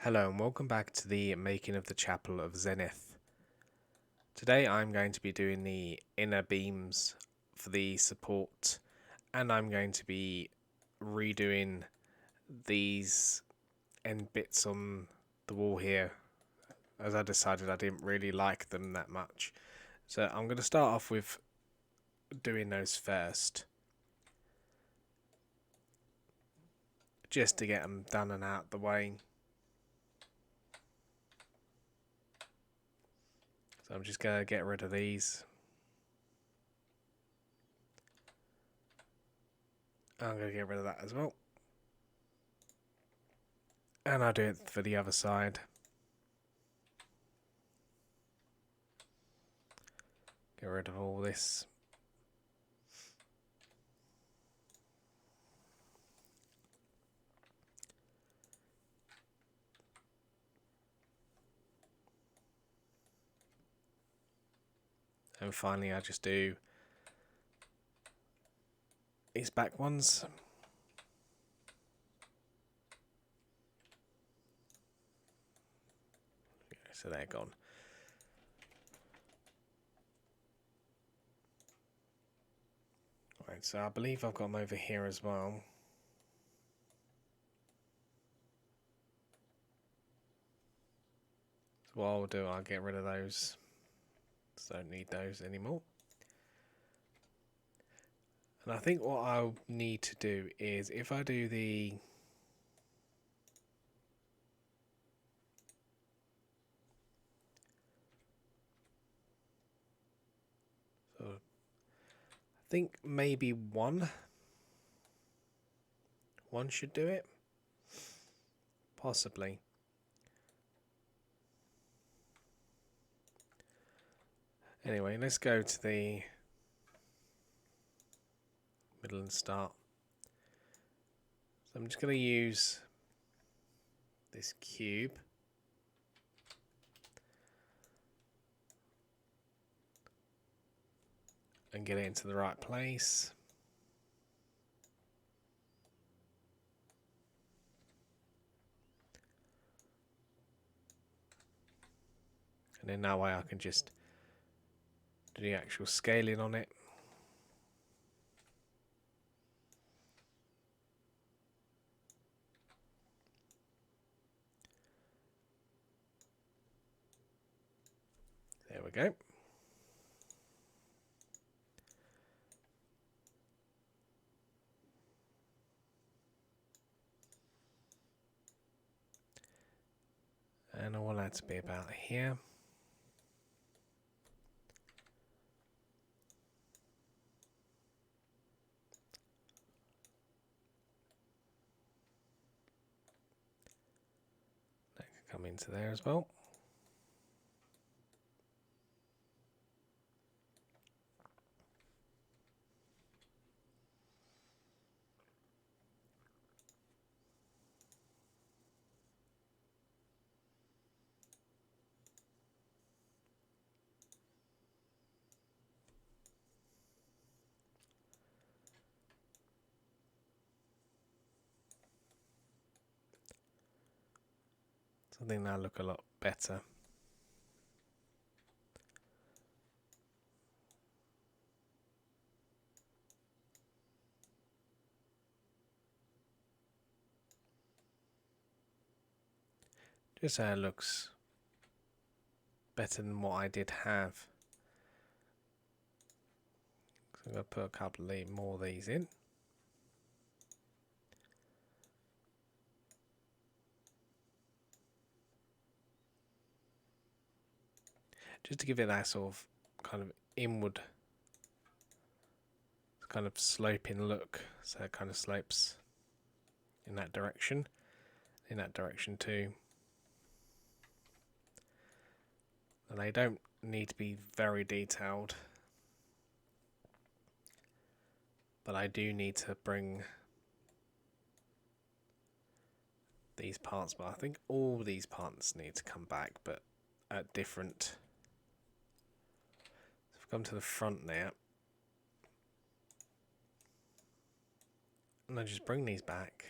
Hello and welcome back to the making of the Chapel of Zenith. Today I'm going to be doing the inner beams for the support, and I'm going to be redoing these end bits on the wall here, as I decided I didn't really like them that much. So I'm going to start off with doing those first, just to get them done and out the way. So I'm just going to get rid of these. I'm going to get rid of that as well. And I'll do it for the other side. Get rid of all this. And finally I just do these back ones. So they're gone. Right, so I believe I've got them over here as well. So what I'll do, I'll get rid of those. So I don't need those anymore. And I think what I'll need to do is, if I do the I think maybe one should do it, possibly. Anyway, let's go to the middle and start. So I'm just going to use this cube and get it into the right place. And then that way I can just do the actual scaling on it. There we go. And I want that to be about here. That can come into there as well. I think that'll look a lot better. Just so it looks better than what I did have. So I'm going to put a couple more of these in. Just to give it that sort of kind of inward, kind of sloping look. So it kind of slopes in that direction too. And they don't need to be very detailed, but I do need to bring these parts, but I think all these parts need to come back, but at different. So if we come to the front now, and I just bring these back.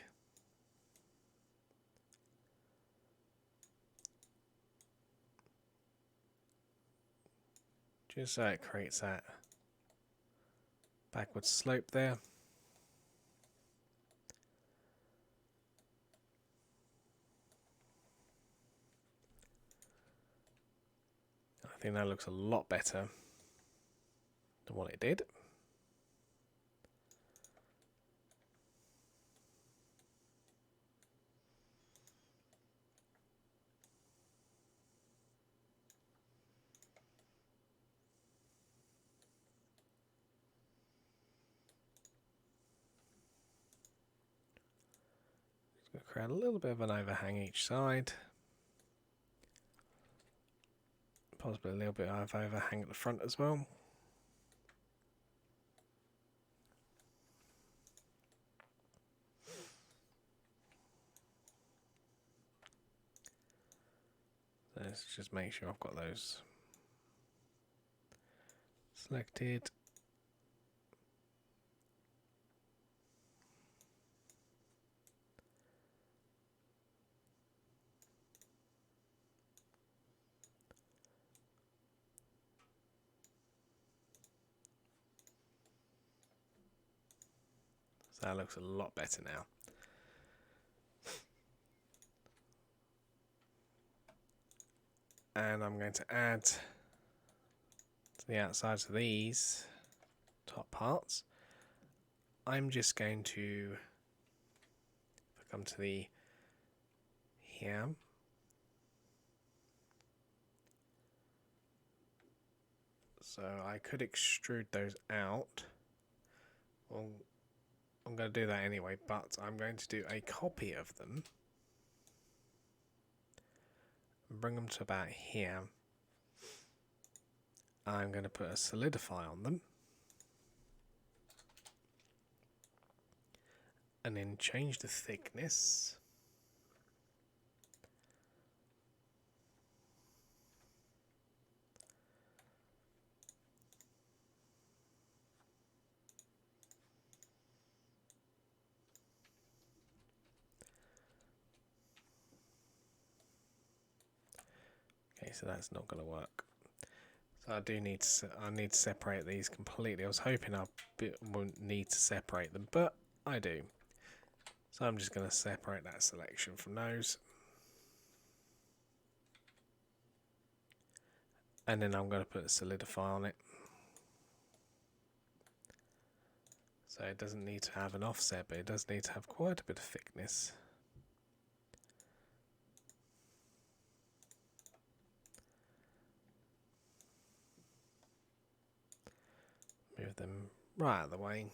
just so it creates that backward slope there. I think that looks a lot better than what it did. Just going to create a little bit of an overhang each side. Possibly a little bit of overhang at the front as well. So let's just make sure I've got those selected. So that looks a lot better now. And I'm going to add to the outsides of these top parts. I'm just going to come to the here. So I could extrude those out. Well, I'm going to do that anyway, but I'm going to do a copy of them. Bring them to about here. I'm going to put a solidify on them. And then change the thickness. Okay, so that's not going to work. So I need to separate these completely. I was hoping I wouldn't need to separate them, but I do. So I'm just going to separate that selection from those. And then I'm going to put a solidify on it. So it doesn't need to have an offset, but it does need to have quite a bit of thickness. Move them right out of the way.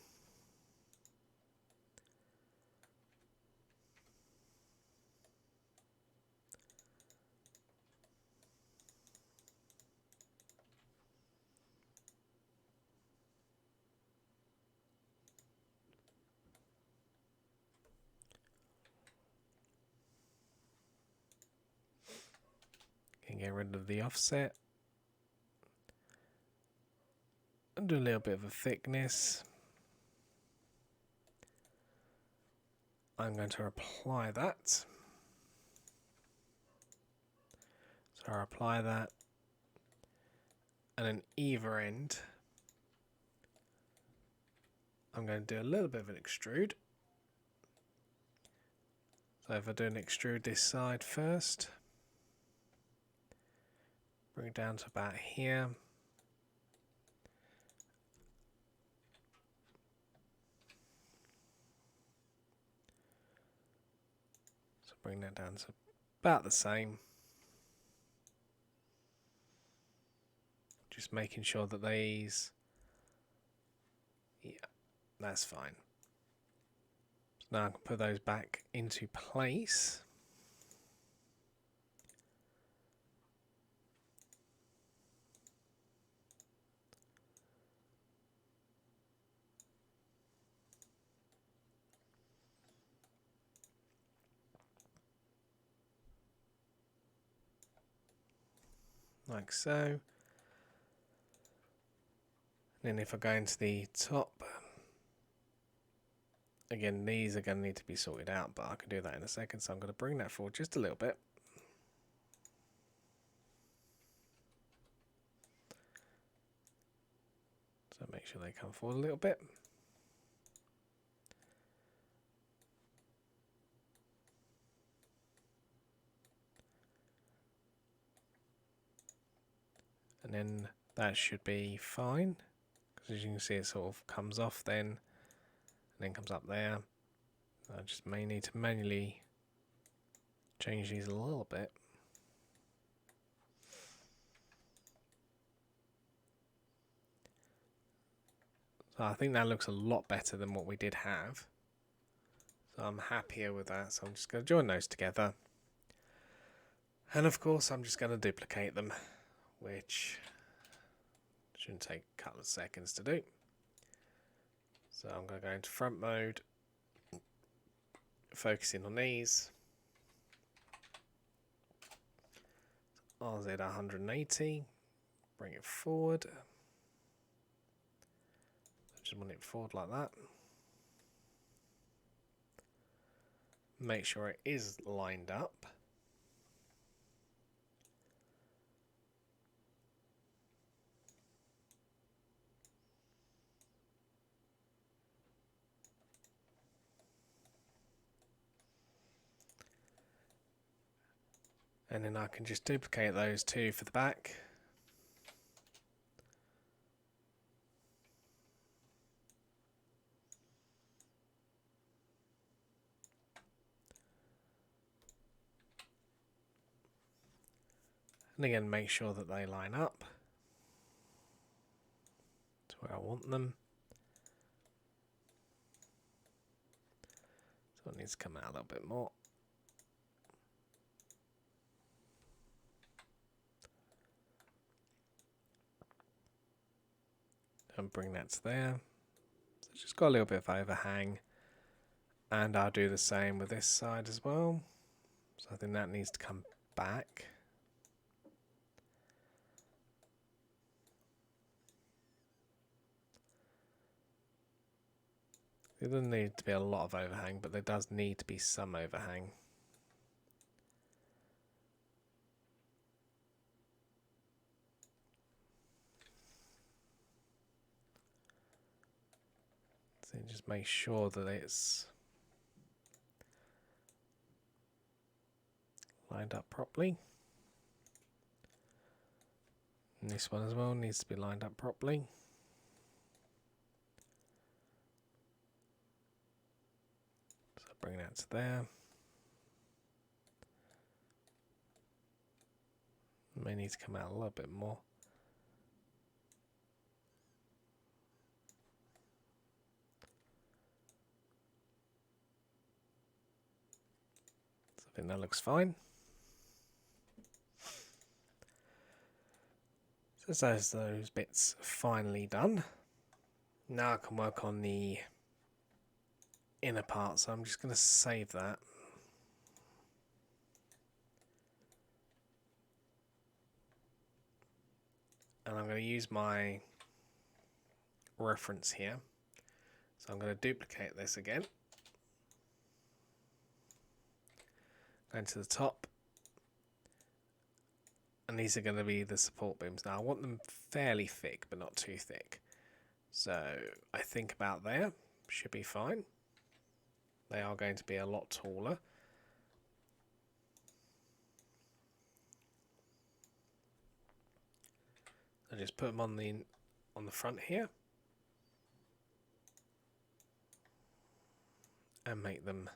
Can get rid of the offset. And do a little bit of a thickness. I'm going to apply that. So I apply that. And then either end, I'm going to do a little bit of an extrude. So if I do an extrude this side first, bring it down to about here. So bring that down to about the same. Just making sure that these, yeah, that's fine. So now I can put those back into place. Like so. And then if I go into the top, again, these are going to need to be sorted out, but I can do that in a second. So I'm going to bring that forward just a little bit. sure they come forward a little bit. And then that should be fine, because as you can see it sort of comes off then, and then comes up there. I just may need to manually change these a little bit. So I think that looks a lot better than what we did have. So I'm happier with that, so I'm just going to join those together. And of course I'm just going to duplicate them, which shouldn't take a couple of seconds to do. So I'm going to go into front mode, focusing on these. RZ 180, bring it forward. I just want it forward like that. Make sure it is lined up. And then I can just duplicate those two for the back. And again, make sure that they line up to where I want them. So it needs to come out a little bit more. And bring that to there. So it's just got a little bit of overhang. And I'll do the same with this side as well. So I think that needs to come back. There doesn't need to be a lot of overhang, but there does need to be some overhang. So just make sure that it's lined up properly. And this one as well needs to be lined up properly. So bring that to there. It may need to come out a little bit more. So I think that looks fine. So as those bits finally done, now I can work on the inner part, so I'm just going to save that. And I'm going to use my reference here. So I'm going to duplicate this again. Go to the top. And these are going to be the support beams. Now I want them fairly thick, but not too thick. So I think about there, should be fine. They are going to be a lot taller. I just put them on the front here. And make them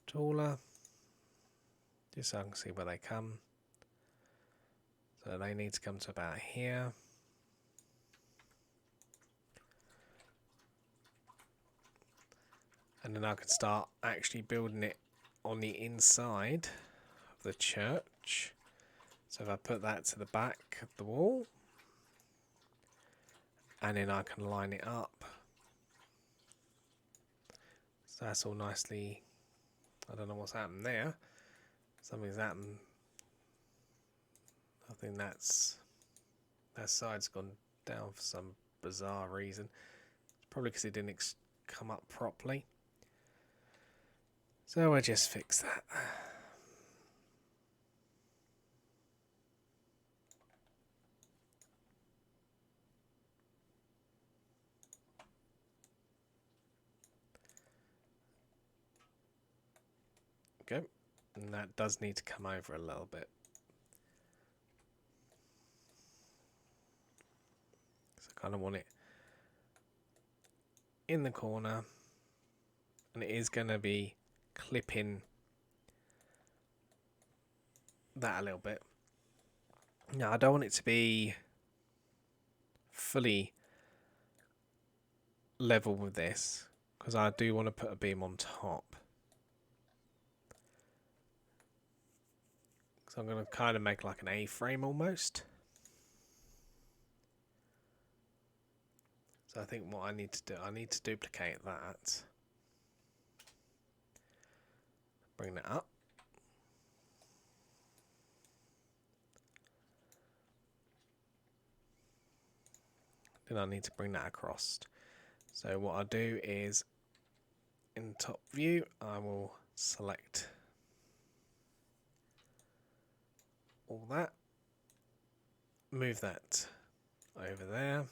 taller. Just so I can see where they come. So they need to come to about here. And then I can start actually building it on the inside of the church. So if I put that to the back of the wall, and then I can line it up. So that's all nicely, I don't know what's happened there. Something's happened. I think that side's gone down for some bizarre reason. It's probably because it didn't come up properly. So we'll just fix that. And that does need to come over a little bit. So I kind of want it in the corner. And it is going to be clipping that a little bit. Now, I don't want it to be fully level with this, because I do want to put a beam on top. So I'm going to kind of make like an A-frame almost. So I think what I need to do, I need to duplicate that. Bring that up. Then I need to bring that across. So what I'll do is, in top view, I will select all that. Move that over there.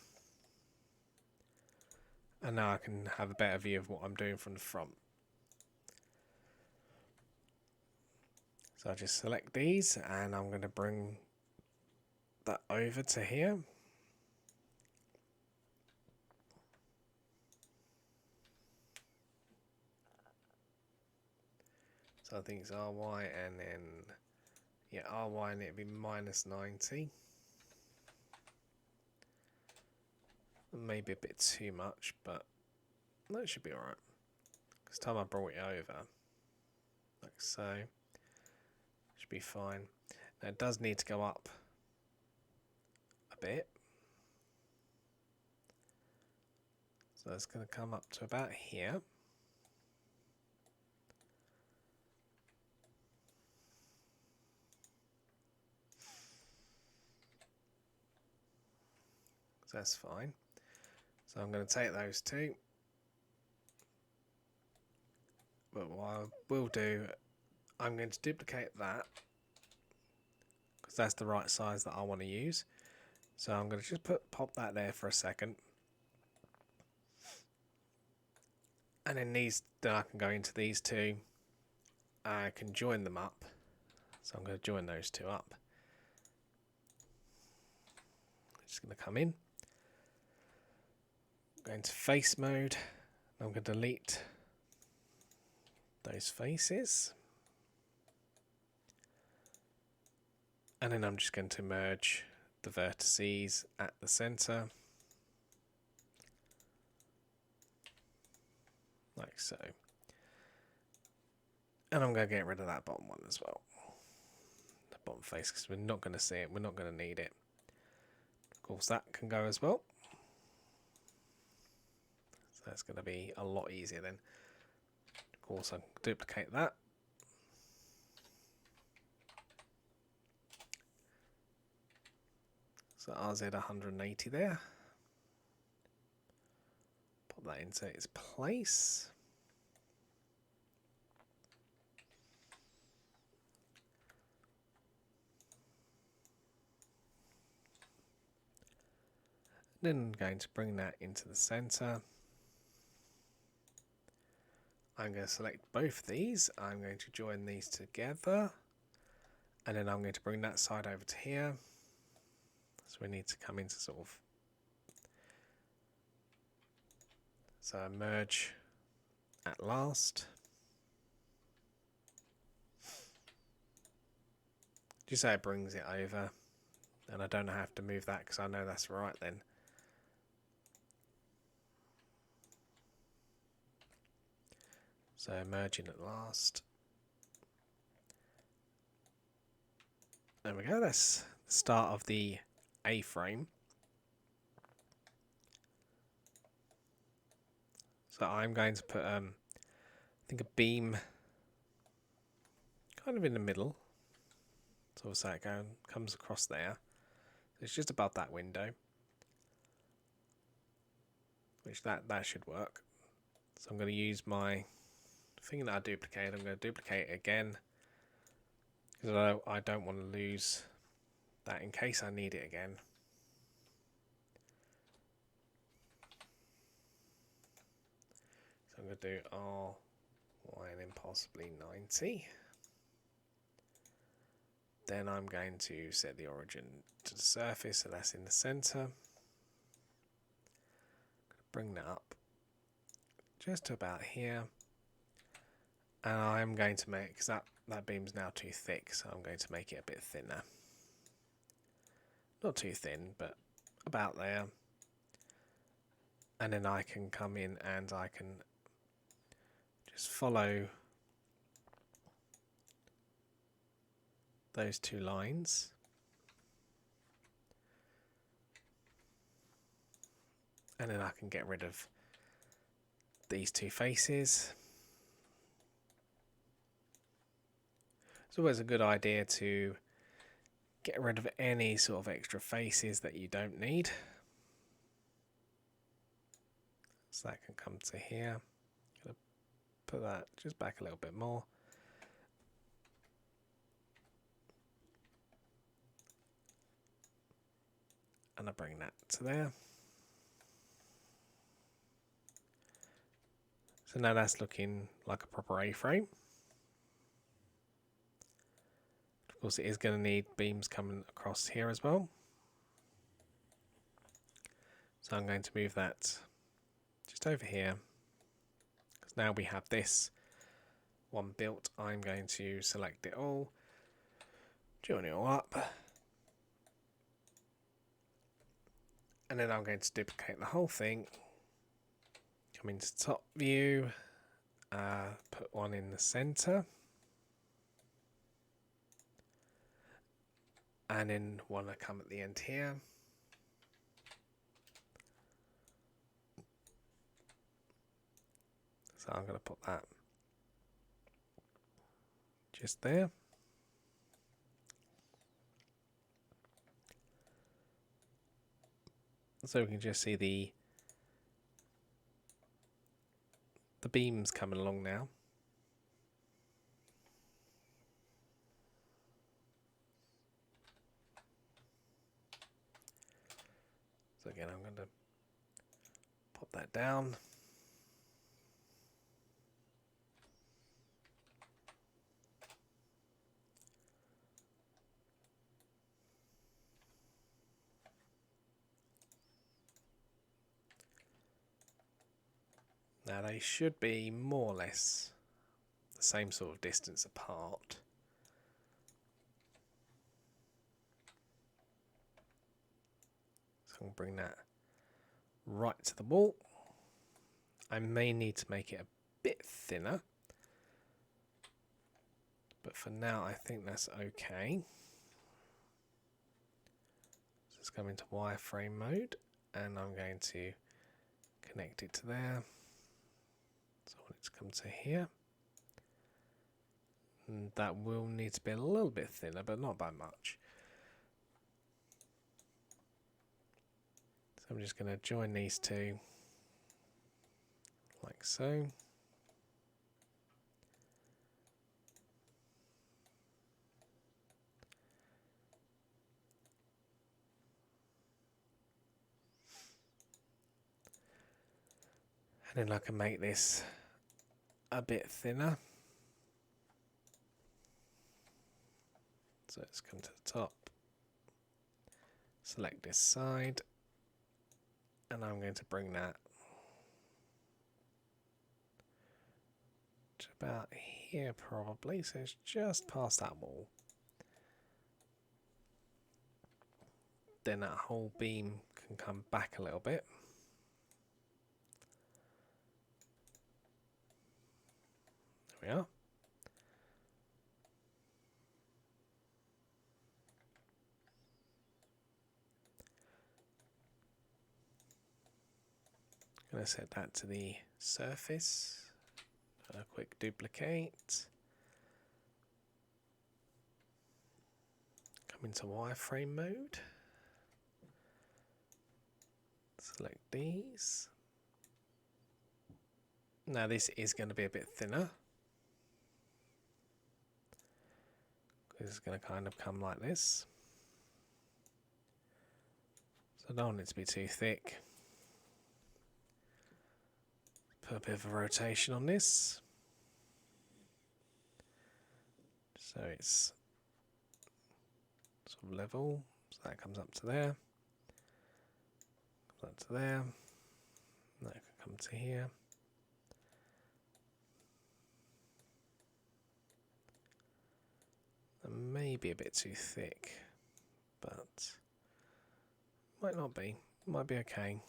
And now I can have a better view of what I'm doing from the front. So I just select these and I'm going to bring that over to here. So I think it's RY and then, yeah, RY and it'd be -90. Maybe a bit too much, but that should be alright. Because time I brought it over, like so, should be fine. Now it does need to go up a bit. So it's going to come up to about here. So that's fine. So I'm going to take those two. But what I will do, I'm going to duplicate that, because that's the right size that I want to use. So I'm going to just pop that there for a second. And then then I can go into these two. I can join them up. So I'm going to join those two up. Just going to come in. Go into face mode. I'm going to delete those faces. And then I'm just going to merge the vertices at the center. Like so. And I'm going to get rid of that bottom one as well. The bottom face, because we're not going to see it. We're not going to need it. Of course, that can go as well. So that's going to be a lot easier then. Of course, I can duplicate that. So RZ 180 there. Pop that into its place. Then I'm going to bring that into the center. I'm going to select both of these. I'm going to join these together. And then I'm going to bring that side over to here. So we need to come into sort of, so merge at last. Just so it brings it over. And I don't have to move that because I know that's right then. So merging at last. There we go, that's the start of the A-frame. So I'm going to put, I think, a beam kind of in the middle. So that comes across there. It's just above that window. Which that should work. So I'm going to use my thing that I duplicated. I'm going to duplicate it again. Because I don't want to lose that in case I need it again. So I'm going to do R, Y, and then possibly 90. Then I'm going to set the origin to the surface, so that's in the center. Bring that up just to about here. And I'm going to make, because that beam's now too thick, so I'm going to make it a bit thinner. Not too thin, but about there. And then I can come in and I can just follow those two lines. And then I can get rid of these two faces. It's always a good idea to get rid of any sort of extra faces that you don't need. So that can come to here. I'm going to put that just back a little bit more. And I bring that to there. So now that's looking like a proper A-frame. Of course, it is going to need beams coming across here as well. So I'm going to move that just over here. Because now we have this one built, I'm going to select it all, join it all up. And then I'm going to duplicate the whole thing. Come into top view, put one in the center. And then one to come at the end here. So I'm going to put that just there. So we can just see the beams coming along now. So again, I'm going to pop that down. Now they should be more or less the same sort of distance apart. So I'm going to bring that right to the wall. I may need to make it a bit thinner, but for now I think that's okay. So let's come into wireframe mode and I'm going to connect it to there. So I want it to come to here. And that will need to be a little bit thinner, but not by much. So I'm just going to join these two like so. And then I can make this a bit thinner. So let's come to the top, select this side, and I'm going to bring that to about here probably, so it's just past that wall. Then that whole beam can come back a little bit. There we are. I'm going to set that to the surface. A quick duplicate. Come into wireframe mode. Select these. Now this is going to be a bit thinner. This is going to kind of come like this. So I don't want it to be too thick. Put a bit of a rotation on this. So it's sort of level. So that comes up to there. Comes up to there. That can come to here. That may be a bit too thick, but might not be. Might be okay.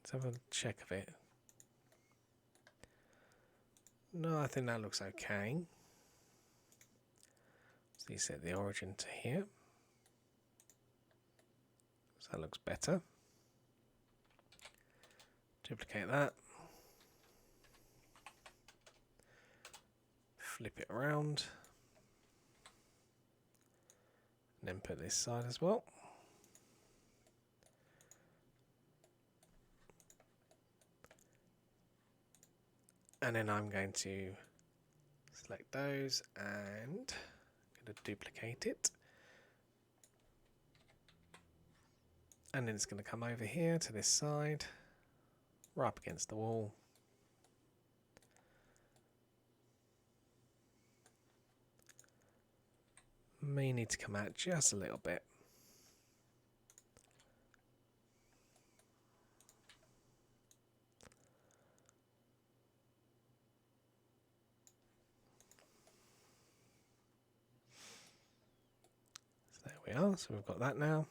Let's have a check of it. No, I think that looks okay. So you set the origin to here. So that looks better. Duplicate that. Flip it around. And then put this side as well. And then I'm going to select those and I'm going to duplicate it. And then it's going to come over here to this side, right up against the wall. May need to come out just a little bit. So there we are, so we've got that now.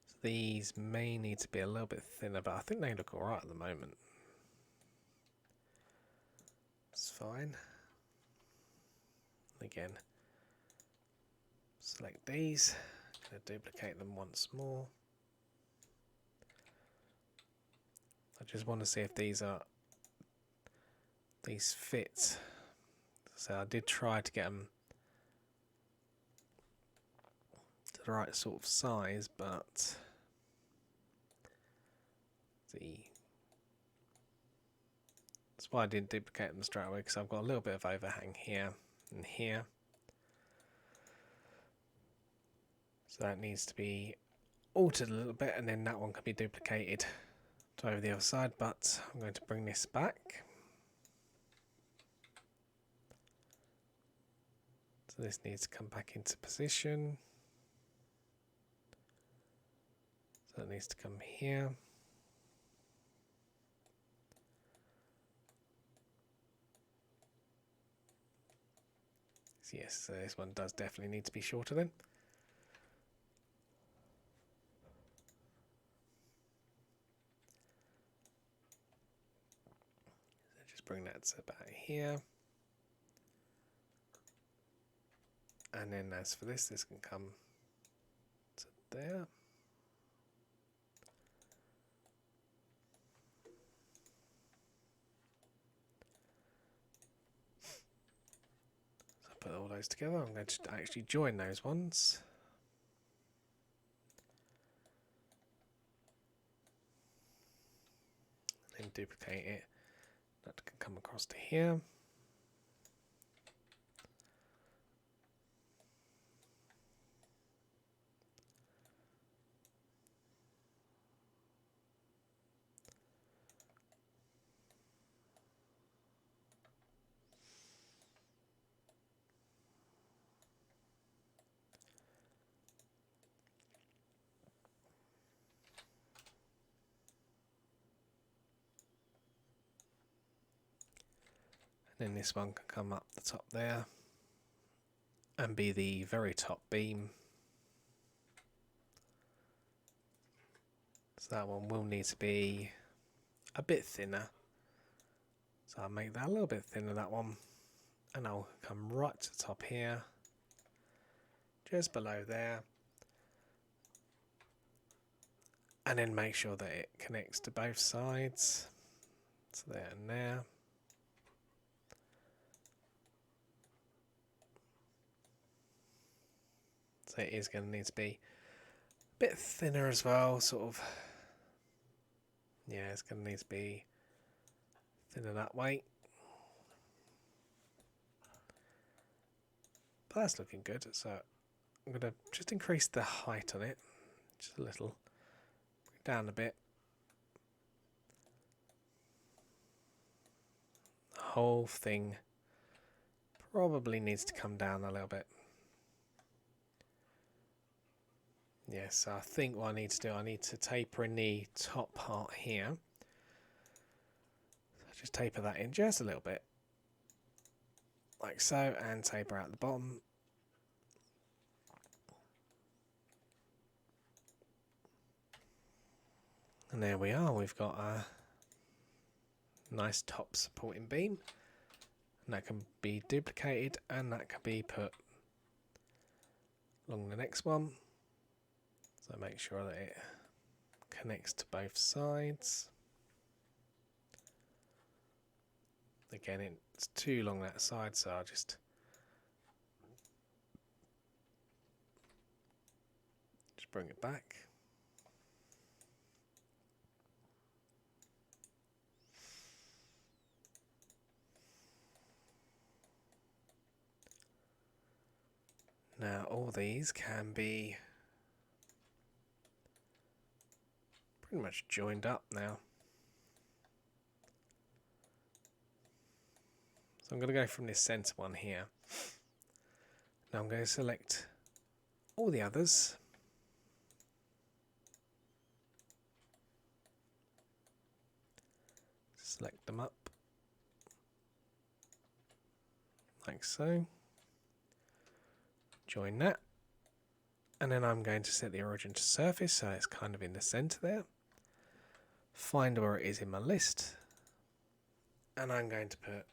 So these may need to be a little bit thinner, but I think they look alright at the moment. It's fine. Again, select these, I'm going to duplicate them once more. I just want to see if these fit. So I did try to get them to the right sort of size, but that's why I didn't duplicate them straight away, because I've got a little bit of overhang here and here. So that needs to be altered a little bit, and then that one can be duplicated to over the other side, but I'm going to bring this back. So this needs to come back into position. So it needs to come here. So yes, so this one does definitely need to be shorter then. So just bring that to about here. And then as for this can come to there. So put all those together. I'm going to actually join those ones. And then duplicate it. That can come across to here. Then this one can come up the top there and be the very top beam. So that one will need to be a bit thinner. So I'll make that a little bit thinner, that one. And I'll come right to the top here, just below there. And then make sure that it connects to both sides. So there and there. So it is going to need to be a bit thinner as well, sort of. Yeah, it's going to need to be thinner that way. But that's looking good. So I'm going to just increase the height on it, just a little. Bring it down a bit. The whole thing probably needs to come down a little bit. Yeah, so I think what I need to do, I need to taper in the top part here. So just taper that in just a little bit, like so, and taper out the bottom. And there we are, we've got a nice top supporting beam. And that can be duplicated and that can be put along the next one. So make sure that it connects to both sides. Again, it's too long that side, so I'll just bring it back. Now all these can be pretty much joined up now. So I'm going to go from this centre one here. Now I'm going to select all the others. Select them up like so. Join that. And then I'm going to set the origin to surface so it's kind of in the centre there. Find where it is in my list. And I'm going to begin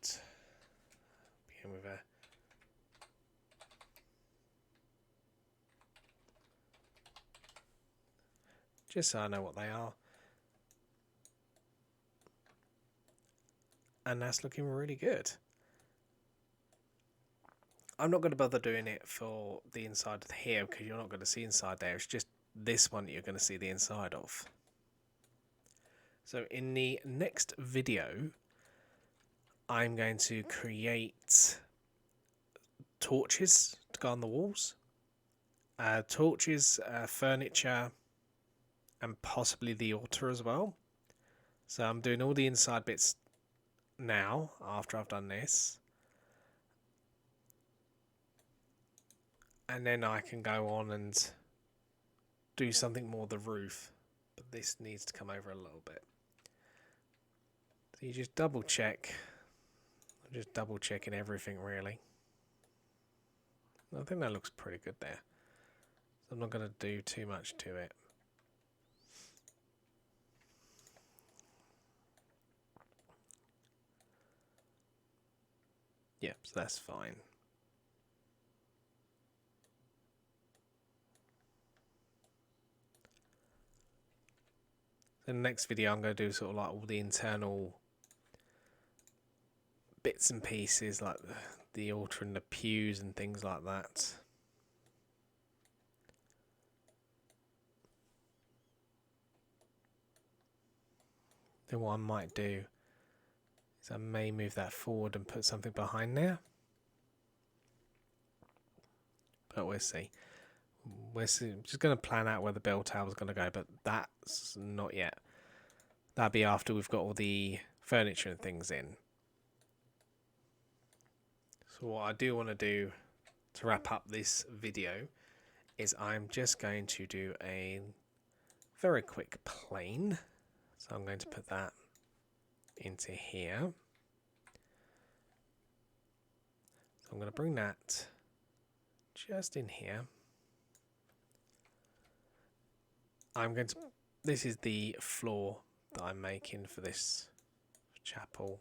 with a just so I know what they are. And that's looking really good. I'm not going to bother doing it for the inside of here because you're not going to see inside there. It's just this one that you're going to see the inside of. So in the next video, I'm going to create torches to go on the walls. Torches, furniture, and possibly the altar as well. So I'm doing all the inside bits now after I've done this. And then I can go on and do something more the roof. But this needs to come over a little bit. So you just double check. I'm just double checking everything really. I think that looks pretty good there. So I'm not going to do too much to it. Yep, so that's fine. In the next video I'm going to do sort of like all the internal bits and pieces like the altar and the pews and things like that. Then what I might do is I may move that forward and put something behind there. But we'll see. I'm just going to plan out where the bell tower is going to go, but that's not yet. That'll be after we've got all the furniture and things in. So what I do want to do to wrap up this video is I'm just going to do a very quick plane. So I'm going to put that into here. So I'm going to bring that just in here. This is the floor that I'm making for this chapel.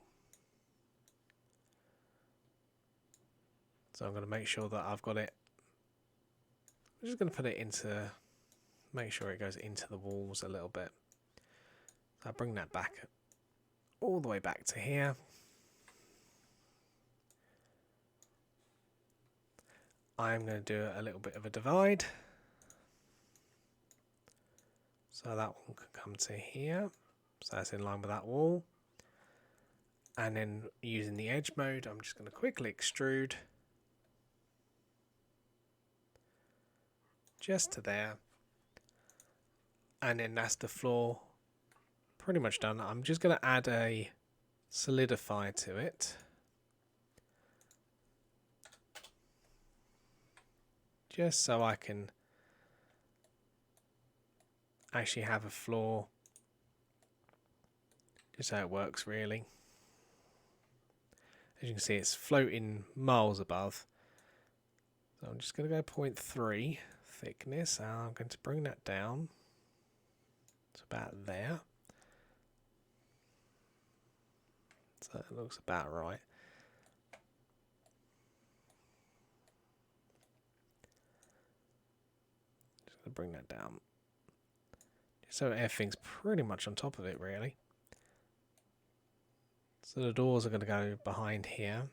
So I'm going to make sure that I've got it. I'm just going to put it into, make sure it goes into the walls a little bit. So I'll bring that back all the way back to here. I'm going to do a little bit of a divide. So that one can come to here. So that's in line with that wall. And then using the edge mode, I'm just going to quickly extrude just to there. And then that's the floor pretty much done. I'm just going to add a solidify to it. Just so I can actually have a floor. Just how it works, really. As you can see, it's floating miles above. So I'm just going to go 0.3 thickness. And I'm going to bring that down to about there. So it looks about right. Just going to bring that down. So everything's pretty much on top of it, really. So the doors are going to go behind here.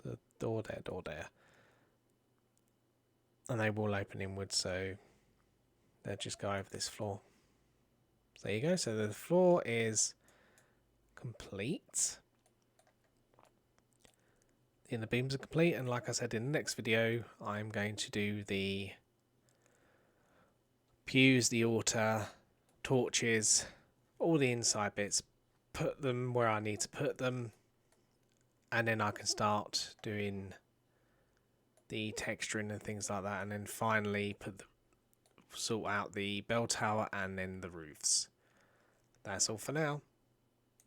The door there. And they will open inwards, so they'll just go over this floor. So there you go. So the floor is complete. The inner beams are complete, and like I said in the next video, I'm going to do the pews, the altar, torches, all the inside bits, put them where I need to put them, and then I can start doing the texturing and things like that, and then finally sort out the bell tower and then the roofs. That's all for now.